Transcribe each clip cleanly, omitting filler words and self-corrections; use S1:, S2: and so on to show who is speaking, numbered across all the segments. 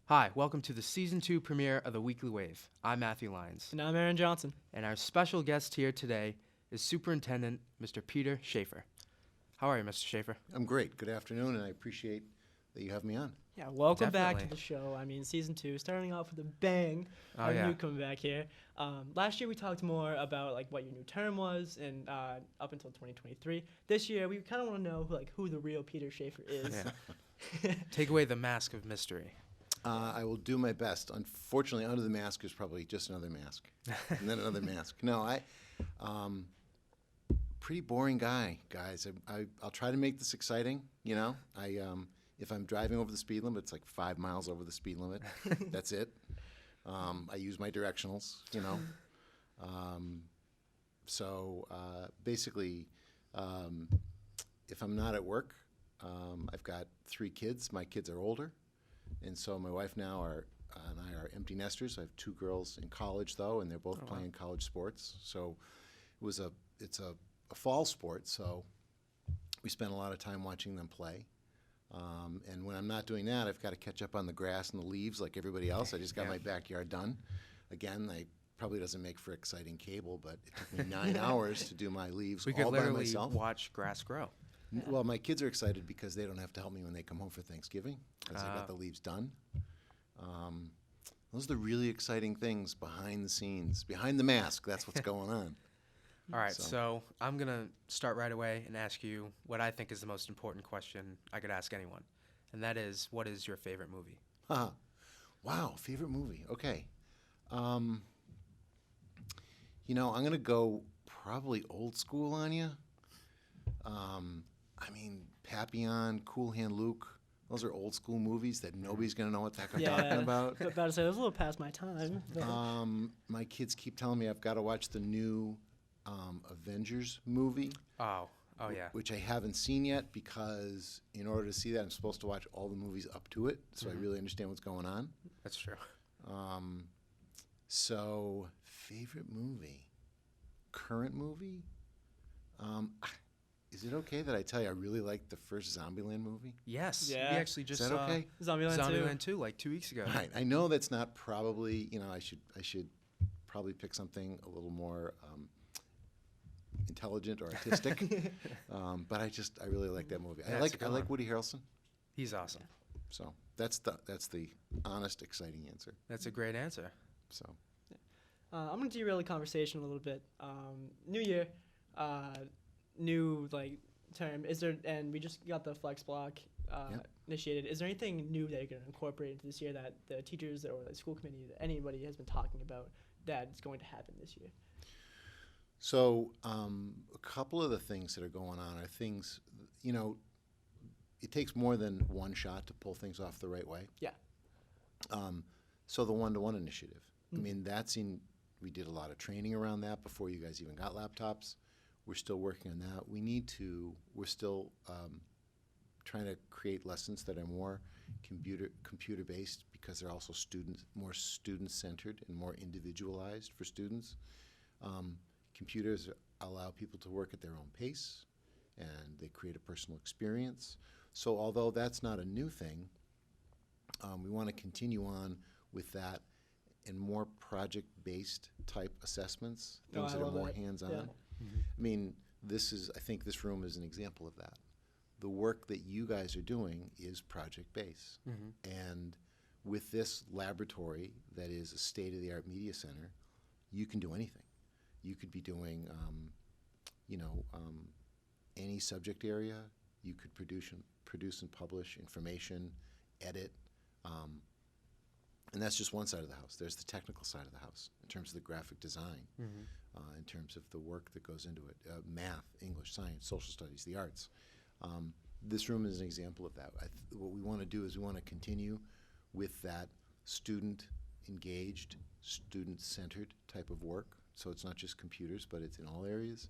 S1: Hi, welcome to the Season 2 premiere of The Weekly Wave. I'm Matthew Lyons.
S2: And I'm Aaron Johnson.
S1: And our special guest here today is Superintendent Mr. Peter Schaefer. How are you, Mr. Schaefer?
S3: I'm great. Good afternoon, and I appreciate that you have me on.
S2: Yeah, welcome back
S1: Definitely.
S2: to the show. I mean, Season 2, starting off with a bang.
S1: Oh,
S2: Our
S1: yeah.
S2: new comeback here. Last year we talked more about like what your new term was, and up until 2023. This year we kind of want to know who the real Peter Schaefer is.
S1: Yeah. Take away the mask of mystery.
S3: I will do my best. Unfortunately, under the mask is probably just another mask, and then another mask. No, pretty boring guy, guys. I'll try to make this exciting. You know, if I'm driving over the speed limit, it's like 5 miles over the speed limit. That's it. I use my directionals. You know, basically, if I'm not at work, I've got 3 kids. My kids are older. And so my wife now and I are empty nesters. I have 2 girls in college, though, and they're both playing college sports. So it's a fall sport, so we spend a lot of time watching them play. And when I'm not doing that, I've got to catch up on the grass and the leaves like everybody else. I just got my backyard done. Again, probably doesn't make for exciting cable, but it took me 9 hours to do my leaves
S1: We
S3: all
S1: could
S3: by
S1: literally
S3: myself.
S1: watch grass grow.
S3: Well, my kids are excited because they don't have to help me when they come home for Thanksgiving, because I got the leaves done. Those are the really exciting things behind the scenes. Behind the mask, that's what's going on.
S1: All right, so I'm going to start right away and ask you what I think is the most important question I could ask anyone, and that is, what is your favorite movie?
S3: Wow, favorite movie. Okay. I'm going to go probably old school on you. Papillon, Cool Hand Luke, those are old school movies that nobody's going to know what the heck I'm talking about.
S2: About to say, it was a little past my time.
S3: My kids keep telling me I've got to watch the new Avengers movie.
S1: Oh, yeah.
S3: Which I haven't seen yet, because in order to see that, I'm supposed to watch all the movies up to it, so I really understand what's going on.
S1: That's true.
S3: So, favorite movie? Current movie? Is it okay that I tell you I really liked the first Zombieland movie?
S1: Yes.
S2: Yeah.
S1: We actually just
S3: Is that
S1: saw
S3: okay?
S2: Zombieland
S1: 2 like 2 weeks ago.
S3: Right. I know that's not probably, I should probably pick something a little more intelligent or artistic. But I really like that movie.
S1: Yeah,
S3: I like Woody Harrelson.
S1: He's awesome.
S3: So that's the honest, exciting answer.
S1: That's a great answer.
S3: So
S2: I'm going to derail the conversation a little bit. New year, new term. And we just got the flex block initiated. Is there anything new that you're going to incorporate into this year that the teachers or the school committee, that anybody has been talking about that's going to happen this year?
S3: So a couple of the things that are going on are things, it takes more than one shot to pull things off the right way.
S2: Yeah.
S3: So the one-to-one initiative, we did a lot of training around that before you guys even got laptops. We're still working on that. We're still trying to create lessons that are more computer-based, because they're also more student-centered and more individualized for students. Computers allow people to work at their own pace, and they create a personal experience. So although that's not a new thing, we want to continue on with that and more project-based type assessments, things that are more hands-on.
S2: Yeah.
S3: I think this room is an example of that. The work that you guys are doing is project-based. And with this laboratory that is a state-of-the-art media center, you can do anything. You could be doing, any subject area. You could produce and publish information, edit, and that's just one side of the house. There's the technical side of the house in terms of the graphic design, in terms of the work that goes into it, math, English, science, social studies, the arts. This room is an example of that. What we want to do is we want to continue with that student-engaged, student-centered type of work. So it's not just computers, but it's in all areas.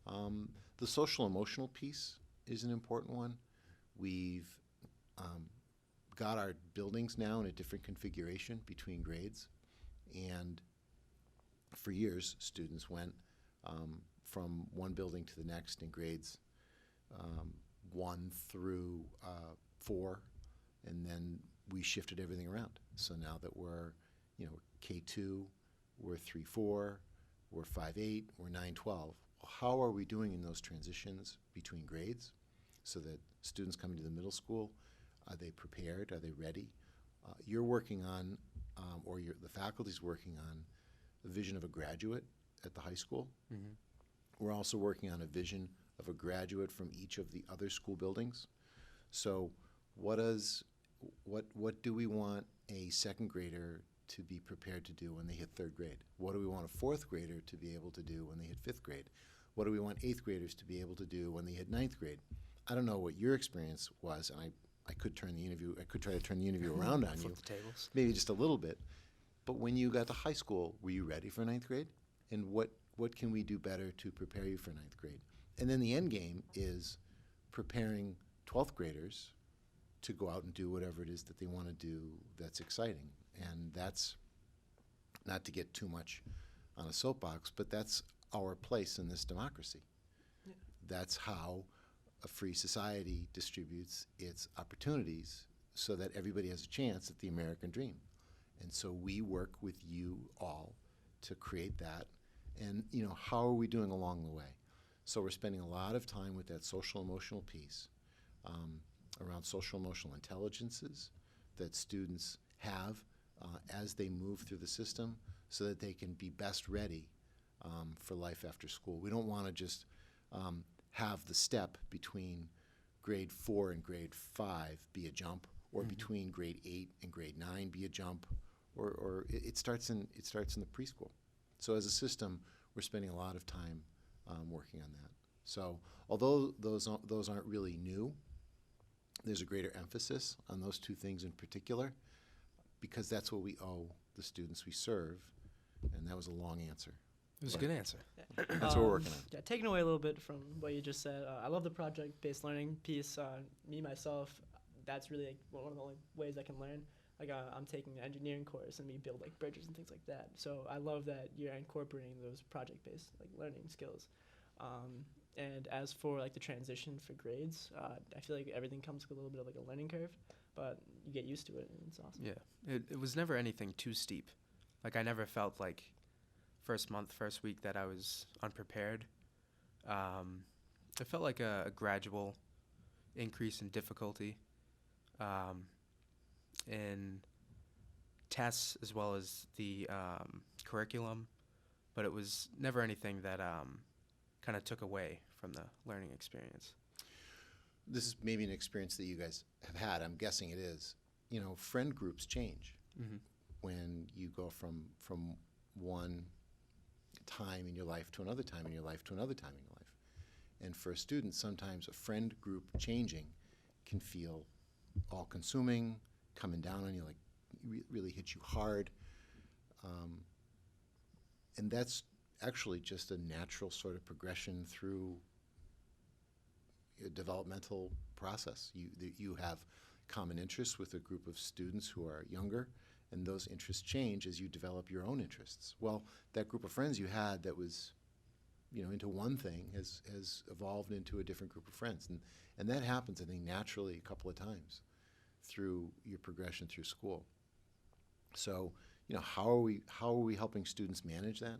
S3: The social-emotional piece is an important one. We've got our buildings now in a different configuration between grades, and for years students went from one building to the next in grades 1 through 4, and then we shifted everything around. So now that we're, K2, we're 3-4, we're 5-8, we're 9-12. Well, how are we doing in those transitions between grades so that students coming to the middle school, are they prepared? Are they ready? You're working on, the faculty's working on the vision of a graduate at the high school.
S1: Mm-hmm.
S3: We're also working on a vision of a graduate from each of the other school buildings. So what do we want a second grader to be prepared to do when they hit third grade? What do we want a fourth grader to be able to do when they hit fifth grade? What do we want eighth graders to be able to do when they hit ninth grade? I don't know what your experience was, and I could try to turn the interview around on you.
S1: Flip the tables.
S3: Maybe just a little bit. But when you got to high school, were you ready for ninth grade? And what can we do better to prepare you for ninth grade? And then the end game is preparing 12th graders to go out and do whatever it is that they want to do that's exciting. And that's not to get too much on a soapbox, but that's our place in this democracy.
S2: Yeah.
S3: That's how a free society distributes its opportunities so that everybody has a chance at the American dream. And so we work with you all to create that. And, how are we doing along the way? So we're spending a lot of time with that social emotional piece around social emotional intelligences that students have as they move through the system so that they can be best ready for life after school. We don't want to just have the step between grade 4 and grade 5 be a jump, or between grade 8 and grade 9 be a jump, or it starts in the preschool. So as a system, we're spending a lot of time working on that. So although those aren't really new, there's a greater emphasis on those two things in particular, because that's what we owe the students we serve. And that was a long answer.
S1: It was a good answer.
S3: That's what we're working on.
S2: Yeah, taking away a little bit from what you just said, I love the project-based learning piece. Me, myself, that's really one of the only ways I can learn. I'm taking an engineering course, and we build bridges and things like that. So I love that you're incorporating those project-based learning skills. And as for the transition for grades, I feel like everything comes with a little bit of a learning curve, but you get used to it, and it's awesome.
S1: Yeah, it was never anything too steep. I never felt first month, first week that I was unprepared. It felt like a gradual increase in difficulty in tests as well as the curriculum, but it was never anything that kind of took away from the learning experience.
S3: This is maybe an experience that you guys have had. I'm guessing it is. Friend groups change when you go from one time in your life to another time in your life to another time in your life. And for a student, sometimes a friend group changing can feel all-consuming, coming down on you, really hit you hard. And that's actually just a natural sort of progression through a developmental process. You have common interests with a group of students who are younger, and those interests change as you develop your own interests. Well, that group of friends you had that was, into one thing has evolved into a different group of friends, and that happens, I think, naturally a couple of times through your progression through school. So, how are we helping students manage that?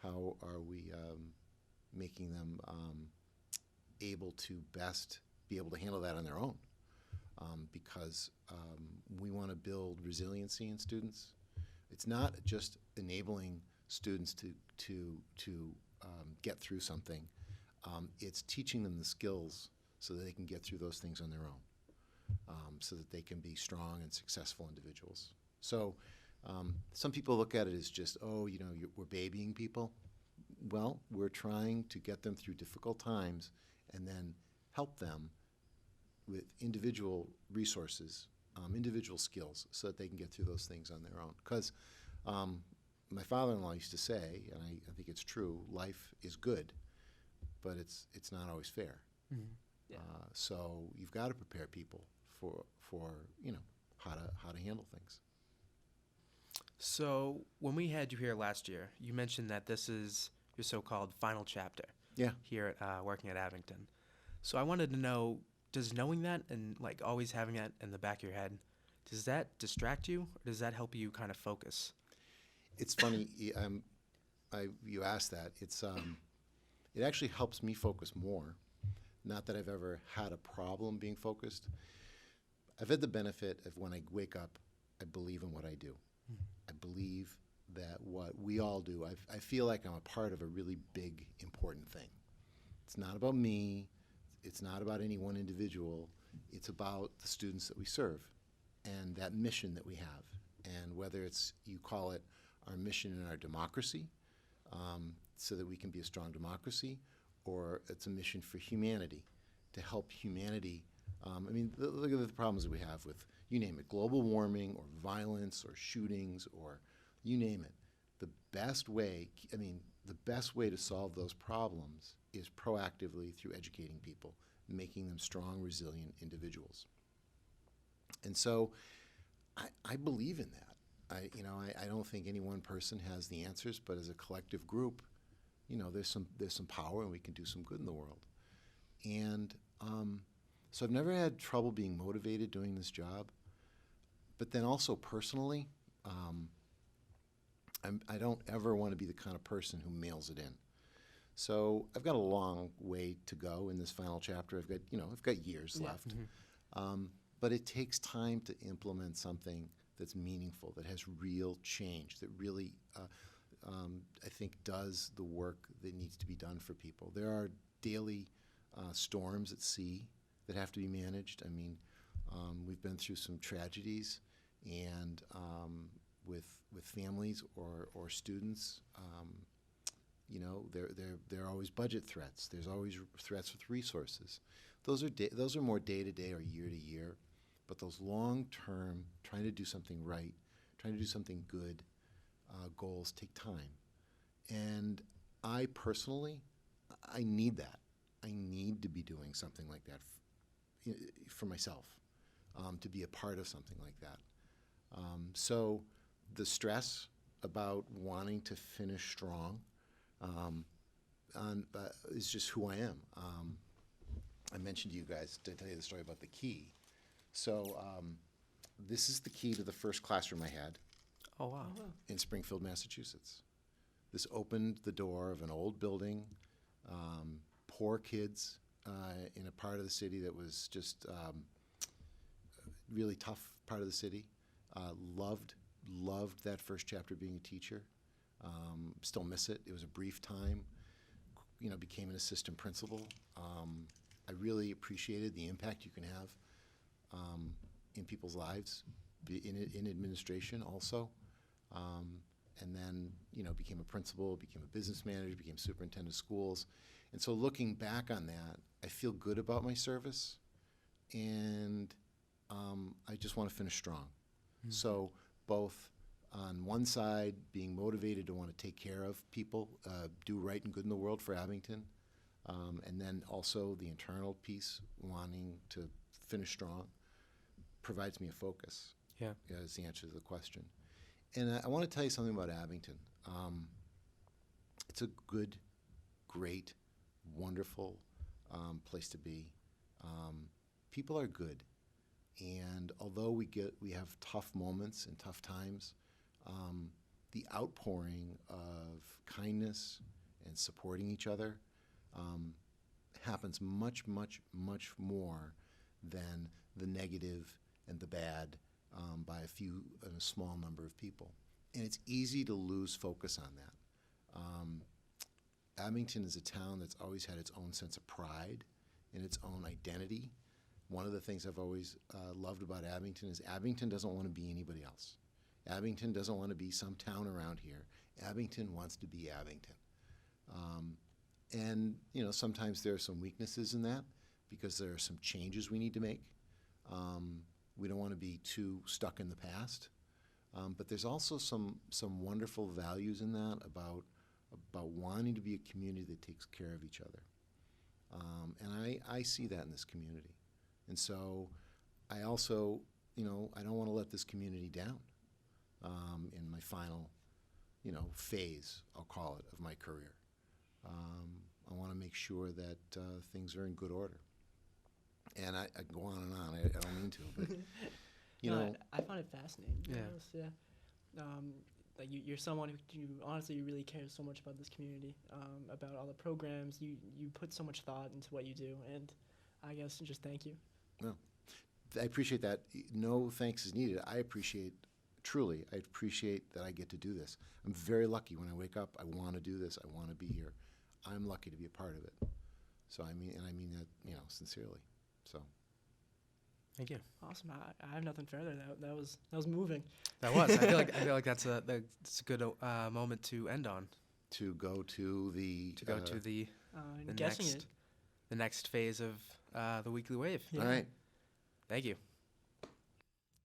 S3: How are we making them able to best be able to handle that on their own? Because we want to build resiliency in students. It's not just enabling students to get through something. It's teaching them the skills so that they can get through those things on their own, so that they can be strong and successful individuals. So some people look at it as just, we're babying people. Well, we're trying to get them through difficult times and then help them with individual resources, individual skills, so that they can get through those things on their own. Because my father-in-law used to say, and I think it's true, life is good, but it's not always fair.
S1: Mm-hmm.
S2: Yeah.
S3: So you've got to prepare people for how to handle things.
S1: So when we had you here last year, you mentioned that this is your so-called final chapter.
S3: Yeah.
S1: Here at working at Abington. So I wanted to know, does knowing that and always having that in the back of your head Does that distract you, or does that help you kind of focus?
S3: It's funny. You asked that. It actually helps me focus more. Not that I've ever had a problem being focused. I've had the benefit of when I wake up, I believe in what I do. I believe that what we all do, I feel like I'm a part of a really big, important thing. It's not about me. It's not about any one individual. It's about the students that we serve and that mission that we have. And whether it's, you call it our mission in our democracy, so that we can be a strong democracy, or it's a mission for humanity, to help humanity. Look at the problems that we have with, you name it, global warming or violence or shootings or you name it. The best way to solve those problems is proactively through educating people, making them strong, resilient individuals. And so I believe in that. I don't think any one person has the answers, but as a collective group, there's some power and we can do some good in the world. And so I've never had trouble being motivated doing this job. But then also personally, I don't ever want to be the kind of person who mails it in. So I've got a long way to go in this final chapter. I've got years left. Mm-hmm. But it takes time to implement something that's meaningful, that has real change, that really, I think, does the work that needs to be done for people. There are daily storms at sea that have to be managed. We've been through some tragedies, and with families or students, there are always budget threats. There's always threats with resources. Those are more day to day or year to year, but those long term, trying to do something right, trying to do something good, goals take time. And I personally, I need that. I need to be doing something like that for myself, to be a part of something like that. So the stress about wanting to finish strong is just who I am. I mentioned to you guys to tell you the story about the key. So this is the key to the first classroom I had.
S1: Oh, wow.
S3: In Springfield, Massachusetts. This opened the door of an old building, poor kids in a part of the city that was just really tough part of the city. Loved that first chapter being a teacher. Still miss it. It was a brief time. Became an assistant principal. I really appreciated the impact you can have in people's lives, in administration also. And then, became a principal, became a business manager, became superintendent of schools. And so looking back on that, I feel good about my service, and I just want to finish strong. Mm-hmm. So both on one side, being motivated to want to take care of people, do right and good in the world for Abington, and then also the internal piece, wanting to finish strong, provides me a focus.
S1: Yeah,
S3: is the answer to the question. And I want to tell you something about Abington. It's a good, great, wonderful place to be. People are good, and although we have tough moments and tough times, the outpouring of kindness and supporting each other happens much, much, much more than the negative and the bad by a small number of people. And it's easy to lose focus on that. Abington is a town that's always had its own sense of pride and its own identity. One of the things I've always loved about Abington is Abington doesn't want to be anybody else. Abington doesn't want to be some town around here. Abington wants to be Abington. And sometimes there are some weaknesses in that because there are some changes we need to make. We don't want to be too stuck in the past. But there's also some wonderful values in that about wanting to be a community that takes care of each other. And I see that in this community. And so I also, I don't want to let this community down in my final, phase, I'll call it, of my career. I want to make sure that things are in good order. And I go on and on. I don't mean to, but You know,
S2: I find it fascinating.
S1: Yeah.
S2: Yeah. Like you're someone who honestly you really care so much about this community, about all the programs. You put so much thought into what you do, and I guess just thank you.
S3: no, I appreciate that. No thanks is needed. I appreciate that I get to do this. I'm very lucky when I wake up. I want to do this. I want to be here. I'm lucky to be a part of it. So I mean that, sincerely. So.
S1: Thank you.
S2: Awesome. I have nothing further. That was moving.
S1: That was. I feel like that's a good moment to end on.
S3: To go to the
S2: Guessing
S1: next,
S2: it.
S1: the next phase of the Weekly Wave.
S2: Yeah.
S3: All right.
S1: Thank you.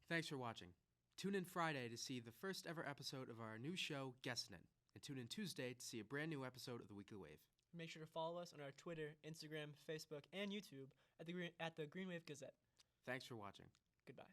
S1: Thanks for watching. Tune in Friday to see the first ever episode of our new show, Guessing It, and tune in Tuesday to see a brand new episode of the Weekly Wave. Make sure to follow us on our Twitter, Instagram, Facebook, and YouTube at the Green Wave Gazette. Thanks for watching. Goodbye.